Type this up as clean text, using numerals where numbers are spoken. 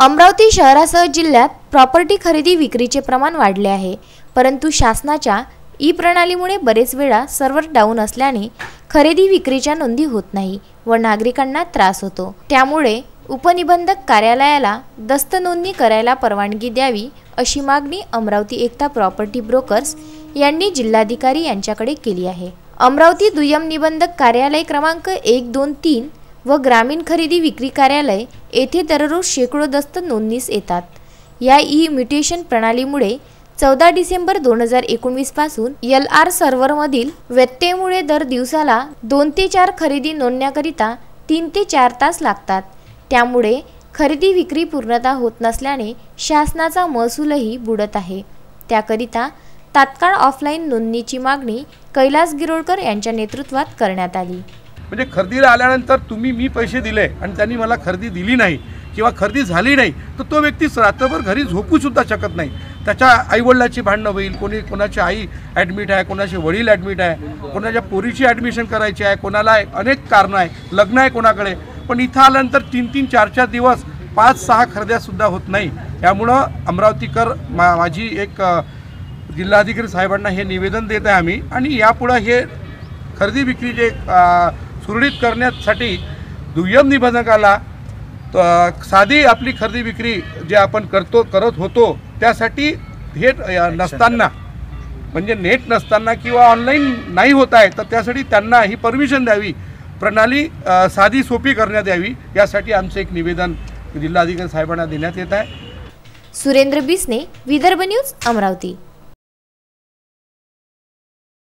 अमरावती शहरासह जिल्ह्यात प्रॉपर्टी खरेदी विक्रीचे प्रमाण वाढले आहे, परंतु शासनाच्या ई प्रणालीमुळे बरेच वेळा सर्व्हर डाऊन असल्याने खरेदी विक्रीच्या नोंदी होत नाही व नागरिकांना त्रास होतो। त्यामुळे उपनिबंधक कार्यालयाला दस्त नोंदणी करायला परवानगी द्यावी अशी मागणी अमरावती एकता प्रॉपर्टी ब्रोकर्स यांनी जिल्हाधिकारी यांच्याकडे केली आहे। अमरावती दुय्यम निबंधक कार्यालय क्रमांक 1, 2, 3 व ग्रामीण खरेदी विक्री कार्यालय येथे दररोज शेकडो दस्त नोंदणीस येतात। या ई म्युटेशन प्रणालीमुळे 14 डिसेंबर 2019 पासून LR सर्व्हरमधील व्यत्ययामुळे दर दिवसाला 2 ते 4 खरेदी नोंदण्याकरिता 3 ते 4 तास लागतात। त्यामुळे खरेदी विक्री पूर्णतः होत नसल्याने शासनाचा महसूलही बुडत आहे। त्याकरिता तात्काळ ऑफलाईन नोंदणीची मागणी कैलास गिरोळकर यांच्या नेतृत्वात करण्यात आली। म्हणजे खरेदीला आल्यानंतर तुम्ही मी पैसे दिले आणि त्यांनी मला खरेदी दिली नाही किंवा खरेदी झाली नाही तर तो व्यक्ती रात्रभर घरी झोपू सुद्धा शकत नाही। त्याच्या आईवडिलाची भांडणं होईल, कोणाची आई ॲडमिट आहे, कोणाचे वडील ॲडमिट आहे, कोणाच्या पोरीची ॲडमिशन करायची आहे, कोणाला अनेक कारणं आहे, लग्न आहे कोणाकडे, पण इथं आल्यानंतर 3-3, 4-4 दिवस 5-6 खरेद्यासुद्धा होत नाही। त्यामुळं अमरावतीकर माझी एक जिल्हाधिकारी साहेबांना हे निवेदन देत आहे आम्ही आणि यापुढे हे खरेदी विक्री जे सुरळीत करण्यासाठी दुय्यम निबंधकाला साधी आपली खरेदी विक्री जे आपण करत होतो त्यासाठी हे नसताना म्हणजे नेट नसताना किंवा ऑनलाईन नाही होत आहे तर त्यासाठी त्यांना ही परमिशन द्यावी, प्रणाली साधी सोपी करण्यात यावी, यासाठी आमचं एक निवेदन जिल्हाधिकारी साहेबांना देण्यात येत आहे। सुरेंद्र बिसने, विदर्भ न्यूज, अमरावती।